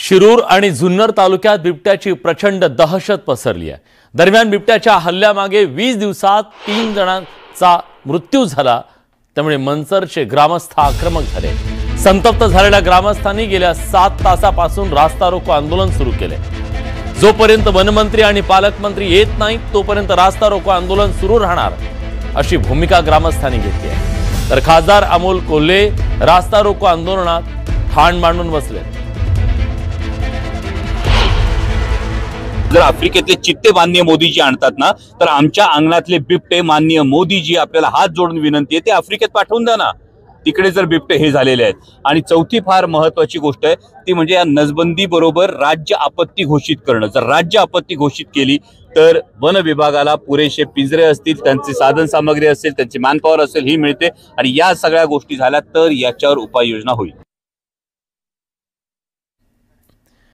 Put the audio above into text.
शिरूर आणि जुन्नर तालुक्यात बिबट्याची प्रचंड दहशत पसरली आहे। दरम्यान बिबट्याच्या हल्ल्यामागे 20 दिवसात 3 जणांचा मृत्यू झाला, त्यामुळे मनसरचे ग्रामस्थ आक्रमक झाले। संतप्त झालेल्या ग्रामस्थांनी गेल्या 7 तासापासून रास्ता रोको आंदोलन सुरू केले। जोपर्यंत वनमंत्री आणि पालकमंत्री येत नाहीत तोपर्यंत रास्ता रोको आंदोलन सुरू राहणार अशी भूमिका ग्रामस्थांनी घेतली आहे। तर खासदार अमोल कोल्हे रास्ता रोको आंदोलनात ठाण मांडून बसले। जर आफ्रिकेतले चित्ते माननीय मोदीजी आणतात ना, तर आमच्या अंगणातले बिबटे माननीय मोदीजी आपल्याला हात जोडून विनंती आहे ते आफ्रिकेत पाठवून द्या ना। तिकडे जर बिबटे हे झालेले आहेत। आणि चौथी फार महत्त्वाची गोष्ट आहे ती म्हणजे या नसबंदी बरोबर राज्य आपत्ती घोषित करणं। जर राज्य आपत्ती घोषित केली तर वन विभागाला पुरेसे पिंजरे असतील, त्यांची साधन सामग्री असेल, त्यांची मॅनपॉवर असेल ही मिळते, आणि या सगळ्या गोष्टी झाल्या तर याच्यावर उपाययोजना होईल।